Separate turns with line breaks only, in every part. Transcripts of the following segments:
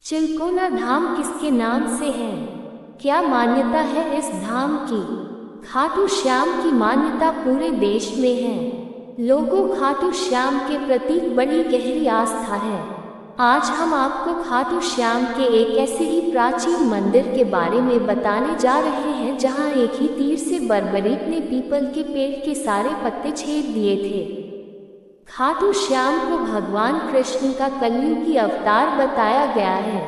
चिलकोना धाम किसके नाम से है? क्या मान्यता है इस धाम की? खाटू श्याम की मान्यता पूरे देश में है। लोगों खाटू श्याम के प्रति बड़ी गहरी आस्था है। आज हम आपको खाटू श्याम के एक ऐसे ही प्राचीन मंदिर के बारे में बताने जा रहे हैं जहां एक ही तीर से बर्बरीक ने पीपल के पेड़ के सारे पत्ते छेद दिए थे। खाटू श्याम को भगवान कृष्ण का कलयुगी अवतार बताया गया है।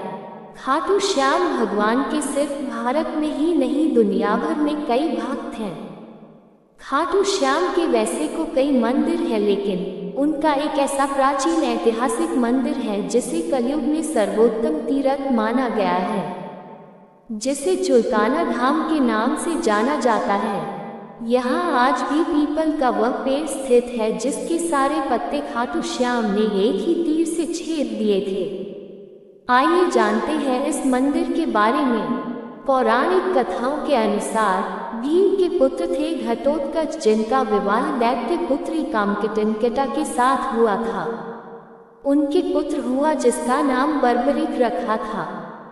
खाटू श्याम भगवान के सिर्फ भारत में ही नहीं दुनिया भर में कई भक्त हैं। खाटू श्याम के वैसे को कई मंदिर हैं, लेकिन उनका एक ऐसा प्राचीन ऐतिहासिक मंदिर है जिसे कलयुग में सर्वोत्तम तीर्थ माना गया है, जिसे चुलकाना धाम के नाम से जाना जाता है। यहाँ आज भी पीपल का वह पेड़ स्थित है जिसके सारे पत्ते खाटू श्याम ने एक ही तीर से छेद दिए थे। आइए जानते हैं इस मंदिर के बारे में। पौराणिक कथाओं के अनुसार भीम के पुत्र थे घटोत्कच, जिनका विवाह दैत्य पुत्री कामकेटनकेटा के साथ हुआ था। उनके पुत्र हुआ जिसका नाम बर्बरीक रखा था।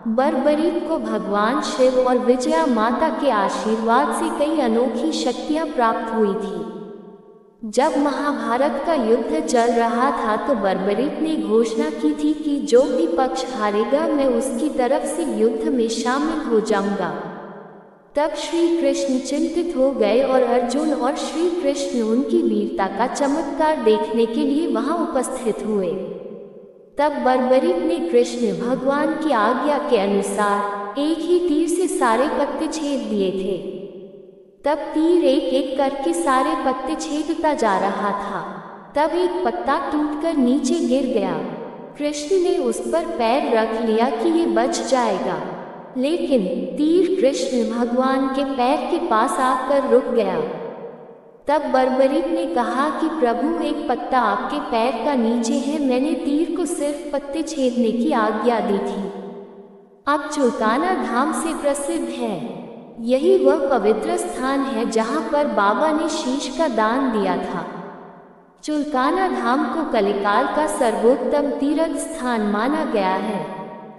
बर्बरीक को भगवान शिव और विजया माता के आशीर्वाद से कई अनोखी शक्तियां प्राप्त हुई थी। जब महाभारत का युद्ध चल रहा था तो बर्बरीक ने घोषणा की थी कि जो भी पक्ष हारेगा मैं उसकी तरफ से युद्ध में शामिल हो जाऊंगा। तब श्री कृष्ण चिंतित हो गए और अर्जुन और श्री कृष्ण उनकी वीरता का चमत्कार देखने के लिए वहां उपस्थित हुए। तब बर्बरीक ने कृष्ण भगवान की आज्ञा के अनुसार एक ही तीर से सारे पत्ते छेद दिए थे। तब तीर एक एक करके सारे पत्ते छेदता जा रहा था। तब एक पत्ता टूटकर नीचे गिर गया। कृष्ण ने उस पर पैर रख लिया कि ये बच जाएगा, लेकिन तीर कृष्ण भगवान के पैर के पास आकर रुक गया। तब बर्बरीक ने कहा कि प्रभु, एक पत्ता आपके पैर का नीचे है, मैंने तीर को सिर्फ पत्ते छेदने की आज्ञा दी थी। अब चुलकाना धाम से प्रसिद्ध है। यही वह पवित्र स्थान है जहां पर बाबा ने शीश का दान दिया था। चुलकाना धाम को कलिकाल का सर्वोत्तम तीर्थ स्थान माना गया है।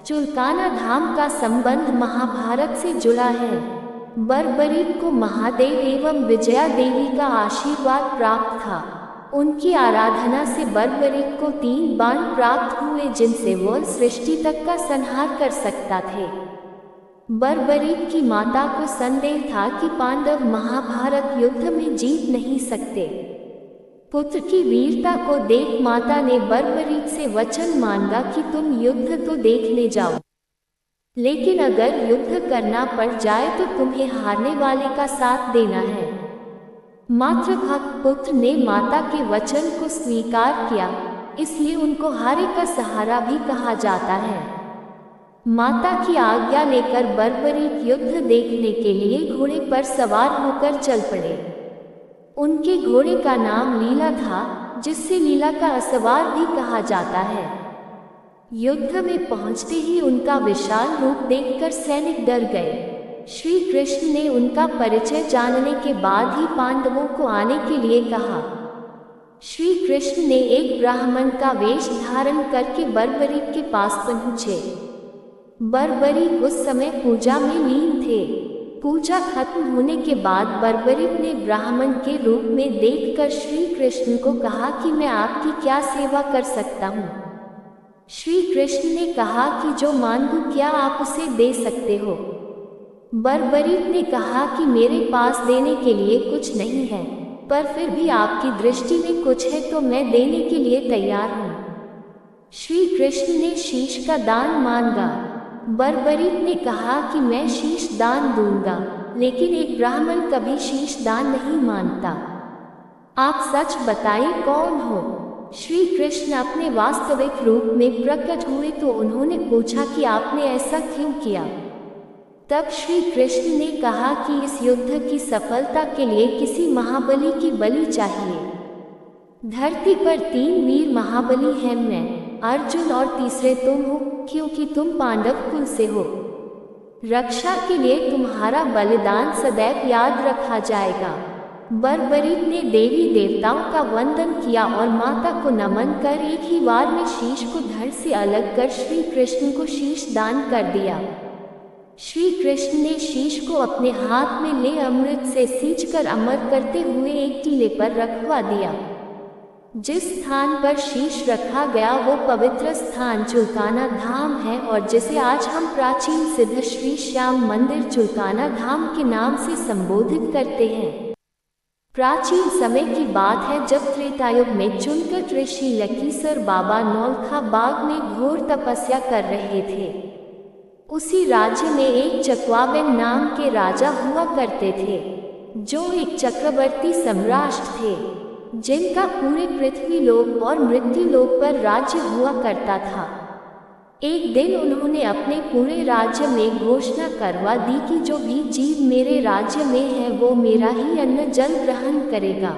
चुलकाना धाम का संबंध महाभारत से जुड़ा है। बर्बरीक को महादेव एवं विजया देवी का आशीर्वाद प्राप्त था। उनकी आराधना से बर्बरीक को 3 बाण प्राप्त हुए जिनसे वह सृष्टि तक का संहार कर सकता थे। बर्बरीक की माता को संदेह था कि पांडव महाभारत युद्ध में जीत नहीं सकते। पुत्र की वीरता को देख माता ने बर्बरीक से वचन मांगा कि तुम युद्ध तो देखने जाओ, लेकिन अगर युद्ध करना पड़ जाए तो तुम्हें हारने वाले का साथ देना है। मातृभक्त पुत्र ने माता के वचन को स्वीकार किया, इसलिए उनको हारे का सहारा भी कहा जाता है। माता की आज्ञा लेकर बर्बरीक युद्ध देखने के लिए घोड़े पर सवार होकर चल पड़े। उनके घोड़े का नाम लीला था, जिससे लीला का असवार भी कहा जाता है। युद्ध में पहुंचते ही उनका विशाल रूप देखकर सैनिक डर गए। श्री कृष्ण ने उनका परिचय जानने के बाद ही पांडवों को आने के लिए कहा। श्री कृष्ण ने एक ब्राह्मण का वेश धारण करके बर्बरीक के पास पहुंचे। बर्बरीक उस समय पूजा में लीन थे। पूजा खत्म होने के बाद बर्बरीक ने ब्राह्मण के रूप में देखकर श्री कृष्ण को कहा कि मैं आपकी क्या सेवा कर सकता हूँ। श्री कृष्ण ने कहा कि जो मांगू क्या आप उसे दे सकते हो। बर्बरीक ने कहा कि मेरे पास देने के लिए कुछ नहीं है, पर फिर भी आपकी दृष्टि में कुछ है तो मैं देने के लिए तैयार हूँ। श्री कृष्ण ने शीश का दान मांगा। बर्बरीक ने कहा कि मैं शीश दान दूंगा, लेकिन एक ब्राह्मण कभी शीश दान नहीं मानता। आप सच बताइए कौन हो? श्री कृष्ण अपने वास्तविक रूप में प्रकट हुए तो उन्होंने पूछा कि आपने ऐसा क्यों किया। तब श्री कृष्ण ने कहा कि इस युद्ध की सफलता के लिए किसी महाबली की बलि चाहिए। धरती पर 3 वीर महाबली हैं, मैं, अर्जुन और तीसरे तुम हो, क्योंकि तुम पांडव कुल से हो। रक्षा के लिए तुम्हारा बलिदान सदैव याद रखा जाएगा। बर्बरीक ने देवी देवताओं का वंदन किया और माता को नमन कर एक ही बार में शीश को धड़ से अलग कर श्री कृष्ण को शीश दान कर दिया। श्री कृष्ण ने शीश को अपने हाथ में ले अमृत से सींचकर अमर करते हुए एक टीले पर रखवा दिया। जिस स्थान पर शीश रखा गया वो पवित्र स्थान चुलकाना धाम है और जिसे आज हम प्राचीन सिद्ध श्री श्याम मंदिर चुलकाना धाम के नाम से संबोधित करते हैं। प्राचीन समय की बात है जब त्रेतायुग में चुनकट ऋषि लकीसर बाबा नौलखा बाग में घोर तपस्या कर रहे थे। उसी राज्य में एक चकवाबेन नाम के राजा हुआ करते थे, जो एक चक्रवर्ती सम्राट थे, जिनका पूरे पृथ्वीलोक और मृत्युलोक पर राज्य हुआ करता था। एक दिन उन्होंने अपने पूरे राज्य में घोषणा करवा दी कि जो भी जीव मेरे राज्य में है वो मेरा ही अन्न जल ग्रहण करेगा।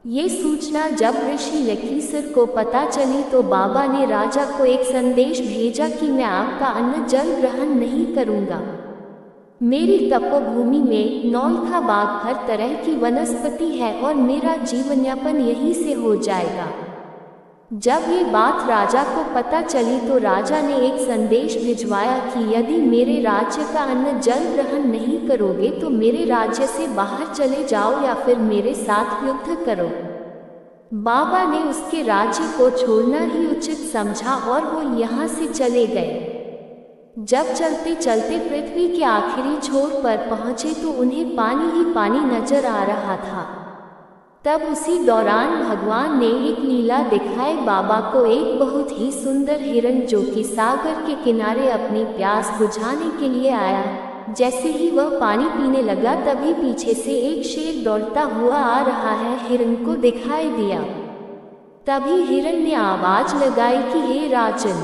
ये सूचना जब ऋषि लकीसर को पता चली तो बाबा ने राजा को एक संदेश भेजा कि मैं आपका अन्न जल ग्रहण नहीं करूँगा। मेरी तपोभूमि में नौलखा बाग हर तरह की वनस्पति है और मेरा जीवनयापन यहीं से हो जाएगा। जब ये बात राजा को पता चली तो राजा ने एक संदेश भिजवाया कि यदि मेरे राज्य का अन्न जल ग्रहण नहीं करोगे तो मेरे राज्य से बाहर चले जाओ या फिर मेरे साथ युद्ध करो। बाबा ने उसके राज्य को छोड़ना ही उचित समझा और वो यहाँ से चले गए। जब चलते चलते पृथ्वी के आखिरी छोर पर पहुँचे तो उन्हें पानी ही पानी नजर आ रहा था। तब उसी दौरान भगवान ने एक लीला दिखाई। बाबा को एक बहुत ही सुंदर हिरण जो कि सागर के किनारे अपनी प्यास बुझाने के लिए आया, जैसे ही वह पानी पीने लगा तभी पीछे से एक शेर दौड़ता हुआ आ रहा है हिरण को दिखाई दिया। तभी हिरण ने आवाज लगाई कि हे राजन,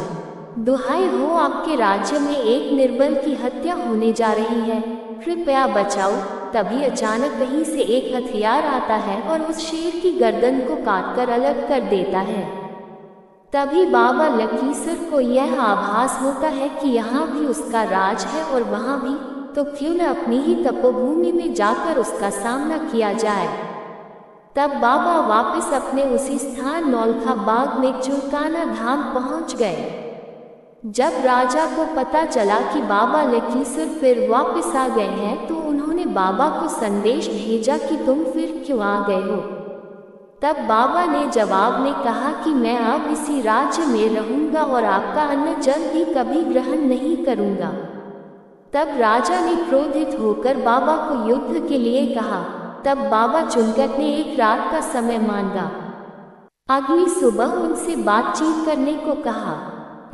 दुहाई हो आपके राज्य में एक निर्बल की हत्या होने जा रही है, कृपया बचाओ। तभी अचानक कहीं से एक हथियार आता है और उस शेर की गर्दन को काटकर अलग कर देता है। तभी बाबा लकीसर को यह आभास होता है कि यहाँ भी उसका राज है और वहाँ भी, तो क्यों न अपनी ही तपोभूमि में जाकर उसका सामना किया जाए। तब बाबा वापस अपने उसी स्थान नौलखा बाग में चुलकाना धाम पहुँच गए। जब राजा को पता चला कि बाबा लकीसर फिर वापस आ गए हैं तो उन्होंने बाबा को संदेश भेजा कि तुम फिर क्यों आ गए हो। तब बाबा ने जवाब में कहा कि मैं अब इसी राज्य में रहूंगा और आपका अन्न जल भी कभी ग्रहण नहीं करूंगा। तब राजा ने क्रोधित होकर बाबा को युद्ध के लिए कहा। तब बाबा चुनकट ने एक रात का समय मांगा। अगली सुबह उनसे बातचीत करने को कहा।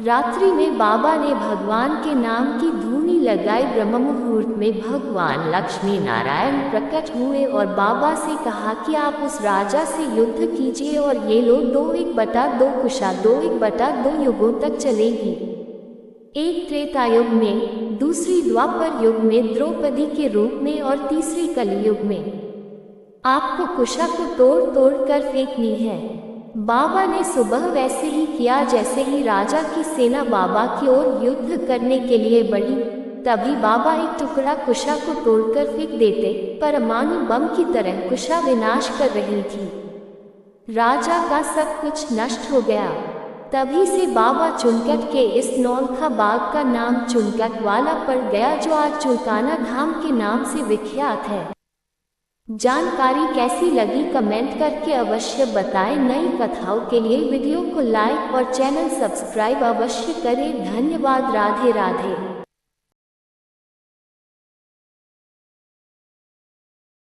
रात्रि में बाबा ने भगवान के नाम की धूनी लगाई। ब्रह्म मुहूर्त में भगवान लक्ष्मी नारायण प्रकट हुए और बाबा से कहा कि आप उस राजा से युद्ध कीजिए और ये लो 2/2 कुशा 2/2 युगों तक चलेगी। एक त्रेतायुग में, दूसरी द्वापर युग में द्रौपदी के रूप में और तीसरी कलयुग में। आपको कुशा को तोड़ तोड़ कर फेंकनी है। बाबा ने सुबह वैसे ही किया जैसे ही राजा की सेना बाबा की ओर युद्ध करने के लिए बढ़ी। तभी बाबा एक टुकड़ा कुशा को तोड़कर फेंक देते। परमाणु बम की तरह कुशा विनाश कर रही थी। राजा का सब कुछ नष्ट हो गया। तभी से बाबा चुनकट के इस नौलखा बाग का नाम चुनकट वाला पड़ गया, जो आज चुलकाना धाम के नाम से विख्यात है। जानकारी कैसी लगी कमेंट करके अवश्य बताएं। नई कथाओं के लिए वीडियो को लाइक और चैनल सब्सक्राइब अवश्य करें। धन्यवाद। राधे राधे।